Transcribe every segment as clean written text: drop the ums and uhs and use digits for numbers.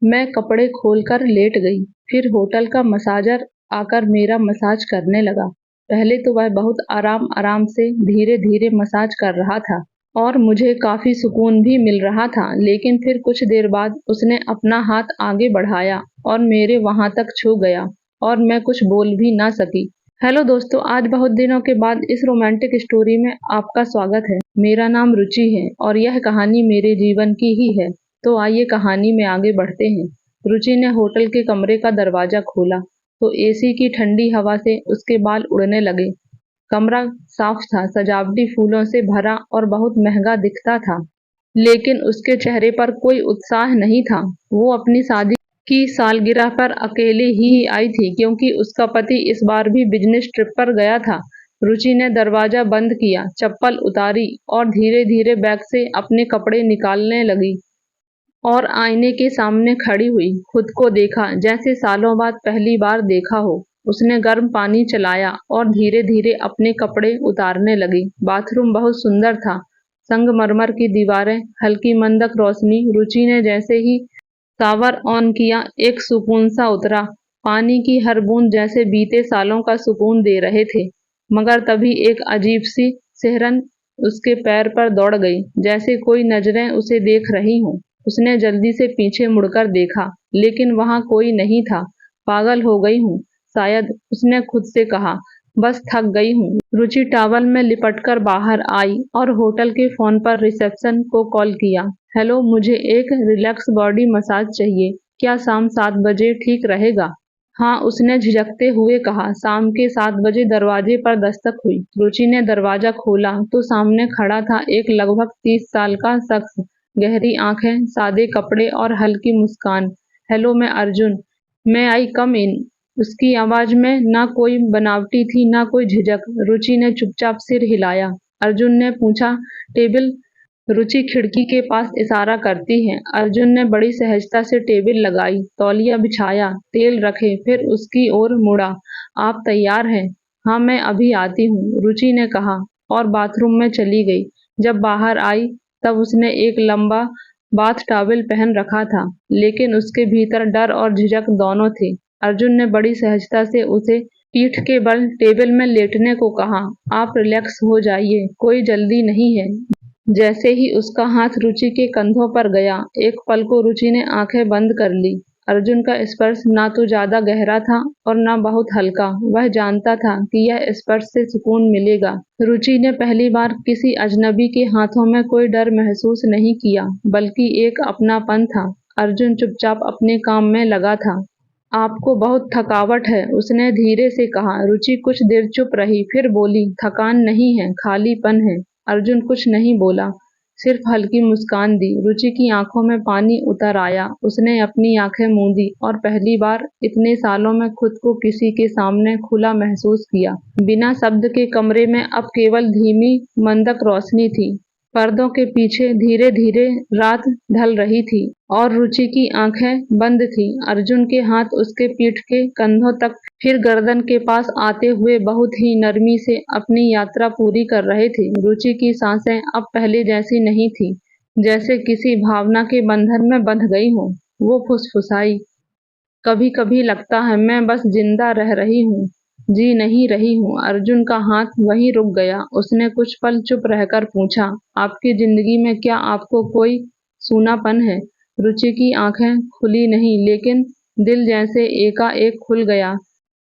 मैं कपड़े खोलकर लेट गई। फिर होटल का मसाजर आकर मेरा मसाज करने लगा। पहले तो वह बहुत आराम आराम से धीरे धीरे मसाज कर रहा था और मुझे काफी सुकून भी मिल रहा था, लेकिन फिर कुछ देर बाद उसने अपना हाथ आगे बढ़ाया और मेरे वहां तक छू गया और मैं कुछ बोल भी ना सकी। हेलो दोस्तों, आज बहुत दिनों के बाद इस रोमांटिक स्टोरी में आपका स्वागत है। मेरा नाम रुचि है और यह कहानी मेरे जीवन की ही है। तो आइए कहानी में आगे बढ़ते हैं। रुचि ने होटल के कमरे का दरवाजा खोला तो एसी की ठंडी हवा से उसके बाल उड़ने लगे। कमरा साफ था, सजावटी फूलों से भरा और बहुत महंगा दिखता था, लेकिन उसके चेहरे पर कोई उत्साह नहीं था। वो अपनी शादी की सालगिरह पर अकेले ही आई थी, क्योंकि उसका पति इस बार भी बिजनेस ट्रिप पर गया था। रुचि ने दरवाजा बंद किया, चप्पल उतारी और धीरे धीरे बैग से अपने कपड़े निकालने लगी और आईने के सामने खड़ी हुई। खुद को देखा जैसे सालों बाद पहली बार देखा हो। उसने गर्म पानी चलाया और धीरे धीरे अपने कपड़े उतारने लगी। बाथरूम बहुत सुंदर था, संगमरमर की दीवारें, हल्की मंदक रोशनी। रुचि ने जैसे ही शावर ऑन किया, एक सुकून सा उतरा। पानी की हर बूंद जैसे बीते सालों का सुकून दे रहे थे। मगर तभी एक अजीब सी सिहरन उसके पैर पर दौड़ गई, जैसे कोई नजरें उसे देख रही हों। उसने जल्दी से पीछे मुड़कर देखा, लेकिन वहां कोई नहीं था। पागल हो गई हूँ शायद, उसने खुद से कहा। बस थक गई हूँ। रुचि टॉवल में लिपटकर बाहर आई और होटल के फोन पर रिसेप्शन को कॉल किया। हेलो, मुझे एक रिलैक्स बॉडी मसाज चाहिए। क्या शाम 7 बजे ठीक रहेगा? हाँ, उसने झिझकते हुए कहा। शाम के 7 बजे दरवाजे पर दस्तक हुई। रुचि ने दरवाजा खोला तो सामने खड़ा था एक लगभग 30 साल का शख्स। गहरी आंखें, सादे कपड़े और हल्की मुस्कान। हेलो, मैं अर्जुन। मैं आई कम इन? उसकी आवाज में ना कोई बनावटी थी, ना कोई झिझक। रुचि ने चुपचाप सिर हिलाया। अर्जुन ने पूछा, टेबल? रुचि खिड़की के पास इशारा करती है। अर्जुन ने बड़ी सहजता से टेबल लगाई, तौलिया बिछाया, तेल रखे, फिर उसकी ओर मुड़ा। आप तैयार हैं? हाँ, मैं अभी आती हूँ, रुचि ने कहा और बाथरूम में चली गई। जब बाहर आई तब उसने एक लंबा बाथ टॉवल पहन रखा था, लेकिन उसके भीतर डर और झिझक दोनों थे। अर्जुन ने बड़ी सहजता से उसे पीठ के बल टेबल में लेटने को कहा। आप रिलैक्स हो जाइए, कोई जल्दी नहीं है। जैसे ही उसका हाथ रुचि के कंधों पर गया, एक पल को रुचि ने आंखें बंद कर ली। अर्जुन का स्पर्श ना तो ज्यादा गहरा था और ना बहुत हल्का। वह जानता था कि यह स्पर्श से सुकून मिलेगा। रुचि ने पहली बार किसी अजनबी के हाथों में कोई डर महसूस नहीं किया, बल्कि एक अपनापन था। अर्जुन चुपचाप अपने काम में लगा था। आपको बहुत थकावट है, उसने धीरे से कहा। रुचि कुछ देर चुप रही, फिर बोली, थकान नहीं है, खालीपन है। अर्जुन कुछ नहीं बोला, सिर्फ हल्की मुस्कान दी। रुचि की आंखों में पानी उतर आया। उसने अपनी आंखें मूंदी और पहली बार इतने सालों में खुद को किसी के सामने खुला महसूस किया। बिना शब्द के कमरे में अब केवल धीमी मंदक रोशनी थी। पर्दों के पीछे धीरे धीरे रात ढल रही थी और रुचि की आंखें बंद थीं। अर्जुन के हाथ उसके पीठ के कंधों तक, फिर गर्दन के पास आते हुए बहुत ही नरमी से अपनी यात्रा पूरी कर रहे थे। रुचि की सांसें अब पहले जैसी नहीं थी, जैसे किसी भावना के बंधन में बंध गई हो। वो फुसफुसाई, कभी कभी लगता है मैं बस जिंदा रह रही हूँ, जी नहीं रही हूँ। अर्जुन का हाथ वहीं रुक गया। उसने कुछ पल चुप रहकर पूछा, आपकी जिंदगी में क्या आपको कोई सूनापन है? रुचि की आंखें खुली नहीं, लेकिन दिल जैसे एकाएक खुल गया।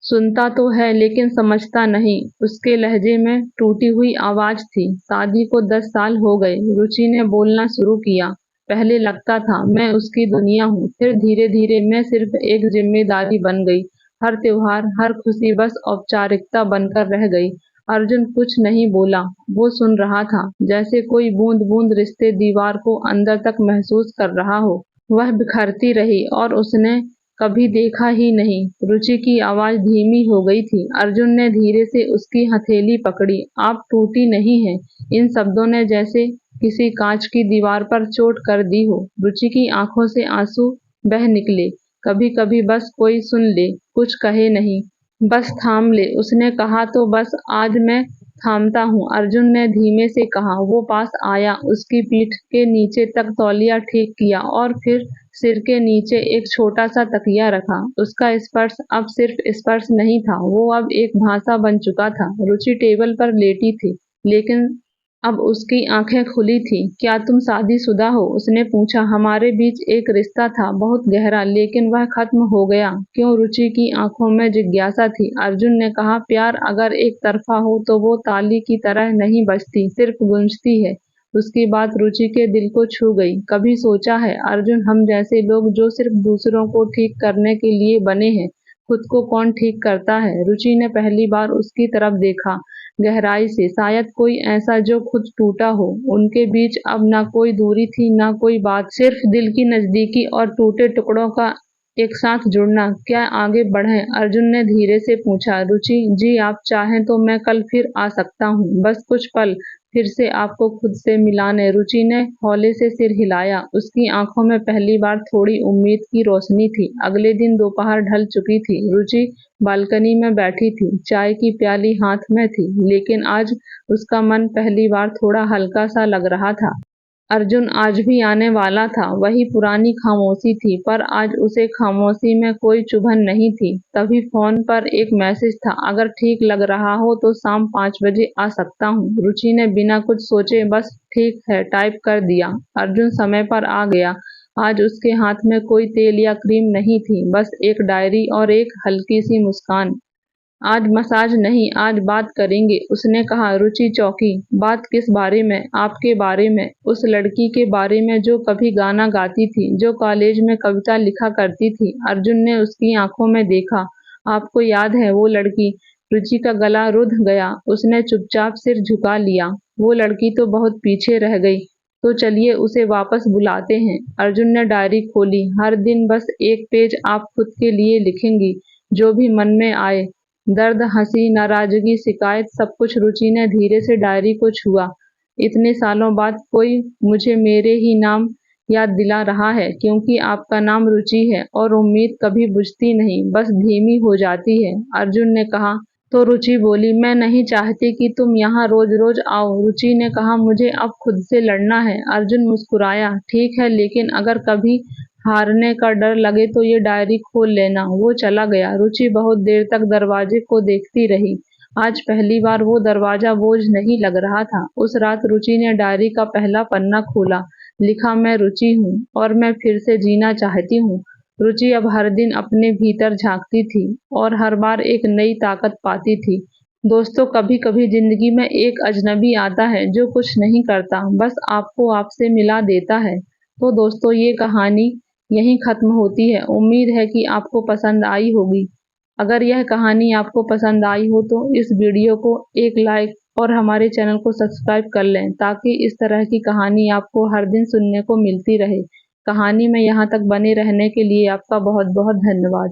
सुनता तो है लेकिन समझता नहीं, उसके लहजे में टूटी हुई आवाज थी। शादी को 10 साल हो गए, रुचि ने बोलना शुरू किया। पहले लगता था मैं उसकी दुनिया हूँ, फिर धीरे धीरे मैं सिर्फ एक जिम्मेदारी बन गई। हर त्योहार, हर खुशी बस औपचारिकता बनकर रह गई। अर्जुन कुछ नहीं बोला, वो सुन रहा था, जैसे कोई बूंद बूंद रिश्ते दीवार को अंदर तक महसूस कर रहा हो। वह बिखरती रही और उसने कभी देखा ही नहीं। रुचि की आवाज धीमी हो गई थी। अर्जुन ने धीरे से उसकी हथेली पकड़ी। आप टूटी नहीं है। इन शब्दों ने जैसे किसी कांच की दीवार पर चोट कर दी हो। रुचि की आंखों से आंसू बह निकले। कभी कभी बस कोई सुन ले, कुछ कहे नहीं, बस थाम ले। उसने कहा तो बस आज मैं थामता हूँ, अर्जुन ने धीमे से कहा। वो पास आया, उसकी पीठ के नीचे तक तौलिया ठीक किया और फिर सिर के नीचे एक छोटा सा तकिया रखा। उसका स्पर्श अब सिर्फ स्पर्श नहीं था, वो अब एक भाषा बन चुका था। रुचि टेबल पर लेटी थी, लेकिन अब उसकी आंखें खुली थी। क्या तुम शादीशुदा हो? उसने पूछा। हमारे बीच एक रिश्ता था, बहुत गहरा, लेकिन वह खत्म हो गया। क्यों? रुचि की आंखों में जिज्ञासा थी। अर्जुन ने कहा, प्यार अगर एक तरफा हो तो वो ताली की तरह नहीं बजती, सिर्फ गूंजती है। उसकी बात रुचि के दिल को छू गई। कभी सोचा है अर्जुन, हम जैसे लोग जो सिर्फ दूसरों को ठीक करने के लिए बने हैं, खुद को कौन ठीक करता है? रुचि ने पहली बार उसकी तरफ देखा, गहराई से। शायद कोई ऐसा जो खुद टूटा हो। उनके बीच अब ना कोई दूरी थी, ना कोई बात, सिर्फ दिल की नजदीकी और टूटे टुकड़ों का एक साथ जुड़ना। क्या आगे बढ़ें? अर्जुन ने धीरे से पूछा। रुचि, जी आप चाहें तो मैं कल फिर आ सकता हूँ, बस कुछ पल फिर से आपको खुद से मिलाने। रुचि ने हौले से सिर हिलाया। उसकी आंखों में पहली बार थोड़ी उम्मीद की रोशनी थी। अगले दिन दोपहर ढल चुकी थी। रुचि बालकनी में बैठी थी, चाय की प्याली हाथ में थी, लेकिन आज उसका मन पहली बार थोड़ा हल्का सा लग रहा था। अर्जुन आज भी आने वाला था। वही पुरानी खामोशी थी, पर आज उसे खामोशी में कोई चुभन नहीं थी। तभी फोन पर एक मैसेज था, अगर ठीक लग रहा हो तो शाम 5 बजे आ सकता हूँ। रुचि ने बिना कुछ सोचे बस ठीक है टाइप कर दिया। अर्जुन समय पर आ गया। आज उसके हाथ में कोई तेल या क्रीम नहीं थी, बस एक डायरी और एक हल्की सी मुस्कान। आज मसाज नहीं, आज बात करेंगे, उसने कहा। रुचि चौंकी। बात किस बारे में? आपके बारे में, उस लड़की के बारे में जो कभी गाना गाती थी, जो कॉलेज में कविता लिखा करती थी। अर्जुन ने उसकी आंखों में देखा। आपको याद है वो लड़की? रुचि का गला रुध गया। उसने चुपचाप सिर झुका लिया। वो लड़की तो बहुत पीछे रह गई। तो चलिए उसे वापस बुलाते हैं। अर्जुन ने डायरी खोली। हर दिन बस एक पेज आप खुद के लिए लिखेंगी, जो भी मन में आए। दर्द, हंसी, नाराजगी, शिकायत, सब कुछ। रुचि ने धीरे से डायरी को छुआ। इतने सालों बाद कोई मुझे मेरे ही नाम याद दिला रहा है, क्योंकि आपका नाम रुचि है और उम्मीद कभी बुझती नहीं, बस धीमी हो जाती है। अर्जुन ने कहा। तो रुचि बोली, मैं नहीं चाहती कि तुम यहाँ रोज रोज आओ। रुचि ने कहा, मुझे अब खुद से लड़ना है। अर्जुन मुस्कुराया। ठीक है, लेकिन अगर कभी हारने का डर लगे तो ये डायरी खोल लेना। वो चला गया। रुचि बहुत देर तक दरवाजे को देखती रही। आज पहली बार वो दरवाजा बोझ नहीं लग रहा था। उस रात रुचि ने डायरी का पहला पन्ना खोला। लिखा, मैं रुचि हूँ और मैं फिर से जीना चाहती हूँ। रुचि अब हर दिन अपने भीतर झांकती थी और हर बार एक नई ताकत पाती थी। दोस्तों, कभी कभी जिंदगी में एक अजनबी आता है जो कुछ नहीं करता, बस आपको आपसे मिला देता है। तो दोस्तों, ये कहानी यहीं खत्म होती है। उम्मीद है कि आपको पसंद आई होगी। अगर यह कहानी आपको पसंद आई हो तो इस वीडियो को एक लाइक और हमारे चैनल को सब्सक्राइब कर लें, ताकि इस तरह की कहानी आपको हर दिन सुनने को मिलती रहे। कहानी में यहाँ तक बने रहने के लिए आपका बहुत बहुत धन्यवाद।